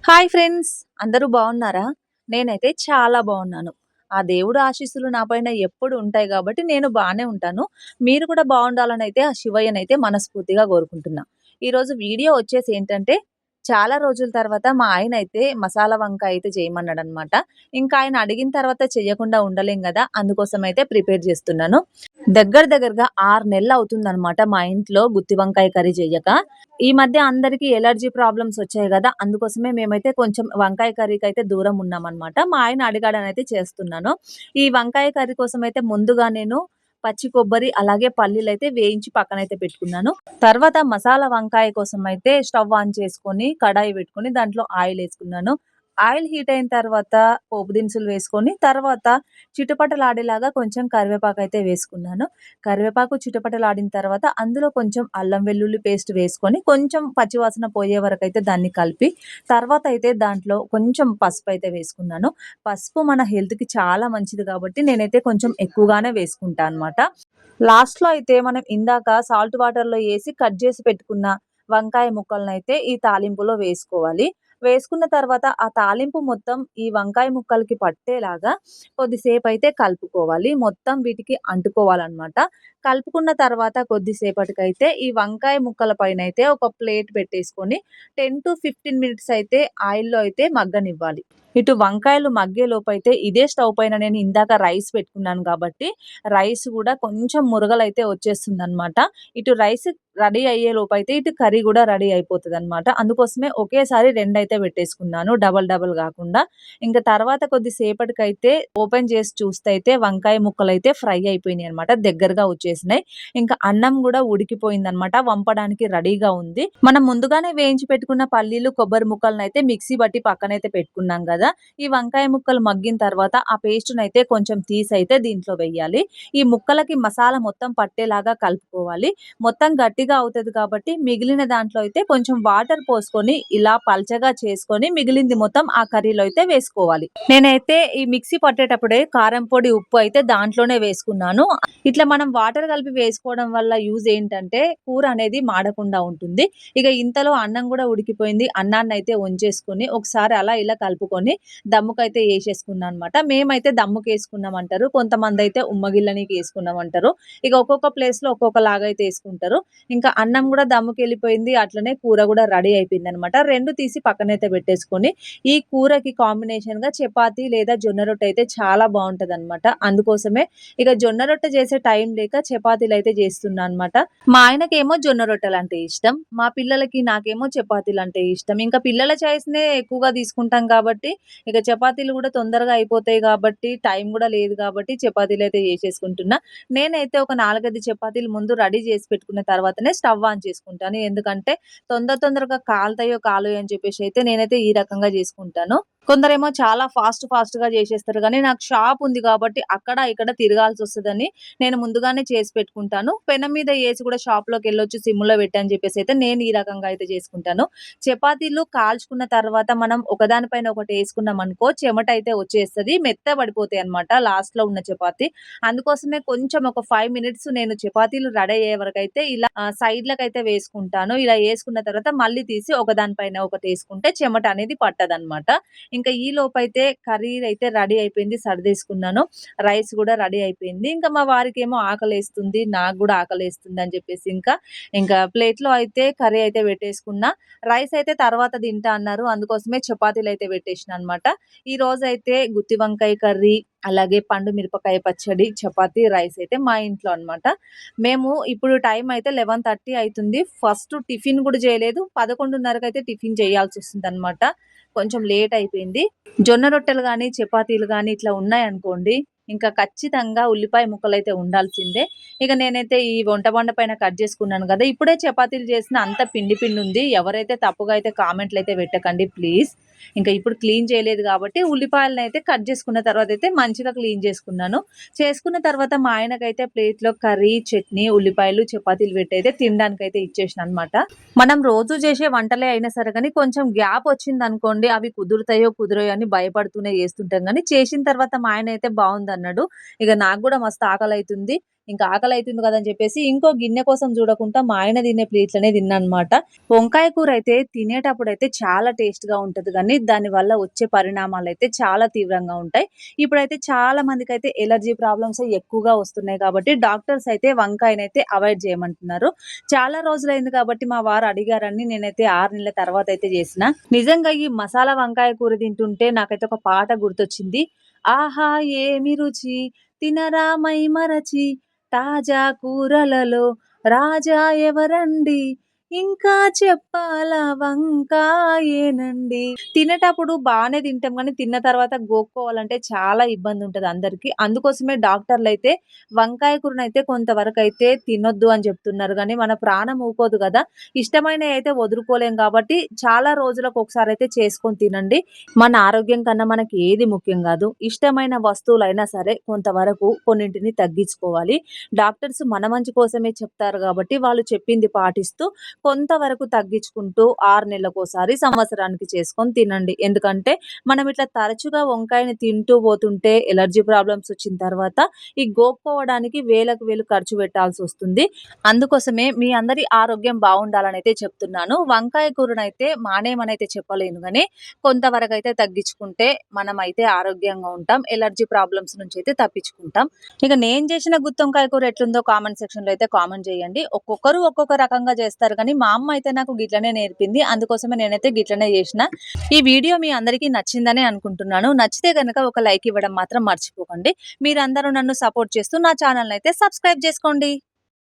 Hi friends, అందరూ బాగున్నారా? నేనైతే చాలా బాగున్నాను. ఆ దేవుడు ఆశీస్సులు నా పైన ఎప్పుడు ఉంటాయి కాబట్టి నేను బానే ఉంటాను. మీరు కూడా బాగుండాలనైతే ఆ శివయ్యనైతే మనస్ఫూర్తిగా కోరుకుంటున్నా. ఈరోజు వీడియో వచ్చేసి ఏంటంటే, చాలా రోజుల తర్వాత మా ఆయనైతే మసాలా వంకాయ అయితే చేయమన్నాడనమాట. ఇంకా ఆయన అడిగిన తర్వాత చెయ్యకుండా ఉండలేం గదా! అందుకోసమైతే ప్రిపేర్ చేస్తున్నాను. దగ్గరగా 6 నెలలు అవుతుందనమాట మా ఇంట్లో గుత్తి వంకాయ కర్రీ చెయ్యక. ఈ మధ్య అందరికి ఎలర్జీ ప్రాబ్లమ్స్ వచ్చాయి గదా! అందుకోసమే మేమైతే కొంచెం వంకాయ కర్రీకైతే దూరం ఉన్నామనమాట. మా ఆయన అడిగాడనైతే చేస్తున్నాను. ఈ వంకాయ కర్రీ కోసమైతే ముందుగా నేను పచ్చి కొబ్బరి, అలాగే పల్లీలైతే వేయించి పక్కనైతే పెట్టుకున్నాను. తర్వాత మసాలా వంకాయ కోసమైతే స్టవ్ ఆన్ చేసుకొని, కడాయి పెట్టుకొని దాంట్లో ఆయిలేసుకున్నాను. ఆయిల్ హీట్ అయిన తర్వాత పోపు దినుసులు వేసుకొని, తర్వాత చిటపటలాడేలాగా కొంచెం కరివేపాకైతే వేసుకున్నాను. కరివేపాకు చిటపటలాడిన తర్వాత అందులో కొంచెం అల్లం వెల్లుల్లి పేస్ట్ వేసుకొని కొంచెం పచ్చివాసన పోయే వరకైతే దాన్ని కలిపి, తర్వాత అయితే దాంట్లో కొంచెం పసుపైతే వేసుకున్నాను. పసుపు మన హెల్త్‌కి చాలా మంచిది కాబట్టి నేనైతే కొంచెం ఎక్కువగానే వేసుకుంటా అనమాట. లాస్ట్‌లో అయితే మనం ఇందాక సాల్ట్ వాటర్‌లో ఏసి కట్ చేసి పెట్టుకున్న వంకాయ ముక్కలనైతే ఈ తాలింపులో వేసుకోవాలి. వేసుకున్న తర్వాత ఆ తాలింపు మొత్తం ఈ వంకాయ ముక్కలకి పట్టేలాగా కొద్దిసేపయితే కలుపుకోవాలి. మొత్తం వీటికి అంటుకోవాలనమాట. కలుపుకున్న తర్వాత కొద్దిసేపటికైతే ఈ వంకాయ ముక్కల పైనైతే ఒక ప్లేట్ పెట్టేసుకొని 10-15 మినిట్స్ అయితే ఆయిల్‌లో అయితే మగ్గనివ్వాలి. ఇటు వంకాయలు మగ్గేలోపైతే ఇదే స్టవ్ పైన నేను ఇందాక రైస్ పెట్టుకున్నాను కాబట్టి, రైస్ గూడా కొంచెం మురగలైతే వచ్చేస్తుందనమాట. ఇటు రైస్ రెడీ అయ్యేలోపైతే ఇటు కర్రీ గూడా రెడీ అయిపోతదనమాట. అందుకోసమే ఒకేసారి రెండైతే పెట్టేసుకున్నాను. డబుల్ డబుల్ గాకుండా. ఇంక తర్వాత కొద్ది సేపటికైతే ఓపెన్ చేసి చూస్తే అయితే వంకాయ ముక్కలైతే ఫ్రై అయిపోయినాయనమాట. దగ్గరగా వచ్చేసినాయి. ఇంకా అన్నం గూడా ఉడికిపోయిందనమాట. వంపడానికి రెడీగా ఉంది. మనం ముందుగానే వేయించి పెట్టుకున్న పల్లీలు, కొబ్బరి ముక్కలనైతే మిక్సీ బట్టి పక్కనైతే పెట్టుకున్నాం గదా! ఈ వంకాయ ముక్కలు మగ్గిన తర్వాత ఆ పేస్ట్‌నైతే కొంచెం తీసైతే దీంట్లో వెయ్యాలి. ఈ ముక్కలకి మసాలా మొత్తం పట్టేలాగా కలుపుకోవాలి. మొత్తం గట్టిగా అవుతది కాబట్టి మిగిలిన దాంట్లో అయితే కొంచెం వాటర్ పోసుకొని ఇలా పల్చగా చేసుకొని మిగిలింది మొత్తం ఆ కర్రీలో అయితే వేసుకోవాలి. నేనైతే ఈ మిక్సీ పట్టేటప్పుడే కారం పొడి, ఉప్పు అయితే దాంట్లోనే వేసుకున్నాను. ఇట్లా మనం వాటర్ కలిపి వేసుకోవడం వల్ల యూజ్ ఏంటంటే కూర అనేది మాడకుండా ఉంటుంది. ఇక ఇంతలో అన్నం గూడా ఉడికిపోయింది. అన్నాన్నయితే వంచేసుకొని ఒకసారి అలా ఇలా కలుపుకొని దమ్ముకైతే ఏసేసుకున్నానన్నమాట. మేమైతే దమ్ముకేసుకున్నామంటారు. కొంతమందయితే ఉమ్మగిల్లనికి ఏసుకున్నామంటారు. ఇక ఒక్కొక్క ప్లేస్‌లో ఒక్కొక్కలాగా అయితే ఏసుకుంటారు. ఇంకా అన్నం గూడా దమ్ముకెళ్ళిపోయింది. అట్లనే కూర గూడా రెడీ అయిపోయిందనమాట. 2 తీసి పక్కనైతే పెట్టేసుకొని, ఈ కూరకి కాంబినేషన్‌గా చపాతీ లేదా జొన్న రొట్టె అయితే చాలా బావుంటదనమాట. అందుకోసమే ఇక జొన్న రొట్టె చేసే టైం లేక చపాతీలైతే చేస్తున్నా అనమాట. మా ఆయనకేమో జొన్న రొట్టెలంటే ఇష్టం. మా పిల్లలకి, నాకేమో చపాతీలంటే ఇష్టం. ఇంకా పిల్లల చాయిస్‌నే ఎక్కువగా తీసుకుంటాం కాబట్టి, ఇక చపాతీలు గూడా తొందరగా అయిపోతాయి గాబట్టి, టైం గూడా లేదు గాబట్టి చపాతీలైతే చేసేసుకుంటున్నా. నేనైతే ఒక 4, 5 చపాతీలు ముందు రెడీ చేసి పెట్టుకున్న తర్వాతనే స్టవ్ ఆన్ చేసుకుంటాను. ఎందుకంటే తొందరగా కాలుతాయో, కాలేయో అని చెప్పేసి అయితే నేనైతే ఈ రకంగా చేసుకుంటాను. కొందరేమో చాలా ఫాస్ట్‌గా చేసేస్తారు గానీ, నాకు షాప్ ఉంది గాబట్టి అక్కడ, ఇక్కడ తిరగాల్సొస్తదని నేను ముందుగానే చేసి పెట్టుకుంటాను. పెనం మీద ఏసి కూడా షాప్‌లోకెళ్ళొచ్చు సిమ్‌లో పెట్టి అని చెప్పేసయితే నేను ఈ రకంగా అయితే చేసుకుంటాను. చపాతీలు కాల్చుకున్న తర్వాత మనం ఒకదాని పైన ఒకటి ఏసుకున్నామనుకో చెమటయితే వచ్చేస్తది. మెత్తబడిపోతాయన్నమాట లాస్ట్‌లో ఉన్న చపాతీ. అందుకోసమే కొంచెం ఒక 5 మినిట్స్ నేను చపాతీలు రెడీ అయ్యే వరకైతే ఇలా సైడ్‌లకైతే వేసుకుంటాను. ఇలా ఏసుకున్న తర్వాత మళ్ళీ తీసి ఒకదాని పైన ఒకటేసుకుంటే చెమట అనేది పట్టదనమాట. ఇంకా ఈలోపైతే కర్రీ అయితే రెడీ అయిపోయింది. సర్దేసుకున్నాను. రైస్ గూడా రెడీ అయిపోయింది. ఇంకా మా వారికేమో ఆకలేస్తుంది. నాకు గూడా ఆకలేస్తుంది అని చెప్పేసి ఇంకా ప్లేట్‌లో అయితే కర్రీ అయితే పెట్టేసుకున్నా. రైస్ అయితే తర్వాత తింటా అన్నారు. అందుకోసమే చపాతీలైతే పెట్టేసినా అనమాట. ఈరోజైతే గుత్తి వంకాయ కర్రీ, అలాగే పండు మిరపకాయ పచ్చడి, చపాతీ, రైస్ అయితే మా ఇంట్లో అనమాట. మేము ఇప్పుడు టైం అయితే 11:30 అయితుంది. ఫస్ట్ టిఫిన్ గూడా చేయలేదు. 11:30కైతే టిఫిన్ చేయాల్సొస్తుందనమాట. కొంచెం లేట్ అయిపోయింది. జొన్న రొట్టెలు గానీ, చపాతీలు గానీ ఇట్లా ఉన్నాయనుకోండి, ఇంకా ఖచ్చితంగా ఉల్లిపాయ ముక్కలైతే ఉండాల్సిందే. ఇక నేనైతే ఈ వంట బండ పైన కట్ చేసుకున్నాను గదా! ఇప్పుడే చపాతీలు చేసిన అంత పిండి ఉంది. ఎవరైతే తప్పుగా అయితే కామెంట్‌లయితే పెట్టకండి ప్లీజ్. ఇంకా ఇప్పుడు క్లీన్ చేయలేదు గాబట్టి ఉల్లిపాయలనైతే కట్ చేసుకున్న తర్వాతయితే మంచిగా క్లీన్ చేసుకున్నాను. చేసుకున్న తర్వాత మా ఆయనకైతే ప్లేట్‌లో కర్రీ, చట్నీ, ఉల్లిపాయలు, చపాతీలు పెట్టయితే తినడానికైతే ఇచ్చేసినాననమాట. మనం రోజు చేసే వంటలే అయినా సరే గానీ, కొంచెం గ్యాప్ వచ్చిందనుకోండి, అవి కుదురుతాయో, కుదరయో అని భయపడుతూనే చేస్తుంటాం గానీ, చేసిన తర్వాత మా ఆయనైతే అన్నాడు. ఇక నాకు గూడా మస్తు ఆకలైతుంది. ఇంకా ఆకలైతుంది కదా అని చెప్పేసి ఇంకో గిన్నె కోసం చూడకుండా మా ఆయన తినే ప్లేట్‌లోనే తిన్నానన్నమాట. వంకాయ కూరైతే తినేటప్పుడైతే చాలా టేస్ట్‌గా ఉంటది గానీ, దానివల్ల వచ్చే పరిణామాలైతే చాలా తీవ్రంగా ఉంటాయి. ఇప్పుడైతే చాలా మందికైతే ఎలర్జీ ప్రాబ్లమ్స్ ఎక్కువగా వస్తున్నాయి కాబట్టి డాక్టర్స్ అయితే వంకాయనైతే అవాయిడ్ చేయమంటున్నారు. చాలా రోజులైంది కాబట్టి మా వారు అడిగారని నేనైతే 6 నెలల తర్వాత అయితే చేసిన. నిజంగా ఈ మసాలా వంకాయ కూర తింటుంటే నాకైతే ఒక పాట గుర్తొచ్చింది. ఆహా! ఏమి రుచి తినరా మైమరచి తాజా కూరలలో రాజా ఎవరండి ఇంకా చెప్పాలా వంకాయేనండి. తినేటప్పుడు బానే తింటాం గానీ, తిన్న తర్వాత గోక్కోవాలంటే చాలా ఇబ్బందుంటది అందరికి. అందుకోసమే డాక్టర్‌లైతే వంకాయ కూరనైతే కొంతవరకైతే తినొద్దు అని చెప్తున్నారు గానీ, మన ప్రాణం ఊకోదు గదా! ఇష్టమైనయయితే వదులుకోలేం కాబట్టి, చాలా రోజులకొకసారయితే చేసుకొని తినండి. మన ఆరోగ్యం కన్నా మనకి ఏది ముఖ్యం గాదు. ఇష్టమైన వస్తువులైనా సరే కొంతవరకు కొన్నింటిని తగ్గించుకోవాలి. డాక్టర్స్ మన మంచి కోసమే చెప్తారు గాబట్టి, వాళ్ళు చెప్పింది పాటిస్తూ కొంతవరకు తగ్గించుకుంటూ 6 నెలలకోసారి, సంవత్సరానికి చేసుకొని తినండి. ఎందుకంటే, మనం ఇట్లా తరచుగా వంకాయని తింటూ పోతుంటే ఎలర్జీ ప్రాబ్లమ్స్ వచ్చిన తర్వాత, ఈ గోక్కోవడానికి వేలకు వేలు ఖర్చు పెట్టాల్సొస్తుంది. అందుకోసమే మీ అందరి ఆరోగ్యం బావుండాలనైతే చెప్తున్నాను. వంకాయ కూరనైతే మానేయమనైతే చెప్పలేను గానీ, కొంతవరకైతే తగ్గించుకుంటే మనమైతే ఆరోగ్యంగా ఉంటాం. ఎలర్జీ ప్రాబ్లమ్స్ నుంచయితే తప్పించుకుంటాం. ఇక నేను చేసిన గుత్తొంకాయ కూర ఎట్లుందో కామెంట్ సెక్షన్‌లో అయితే కామెంట్ చేయండి. ఒక్కొక్కరు ఒక్కొక్క రకంగా చేస్తారు కానీ, మా అమ్మ అయితే నాకు గిట్లనే నేర్పింది. అందుకోసమే నేనైతే గిట్లనే చేసిన. ఈ వీడియో మీ అందరికీ నచ్చిందనే అనుకుంటున్నాను. నచ్చితే గనక ఒక లైక్ ఇవ్వడం మాత్రం మర్చిపోకండి. మీరందరూ నన్ను సపోర్ట్ చేస్తూ నా ఛానెల్‌నైతే సబ్స్క్రైబ్ చేసుకోండి.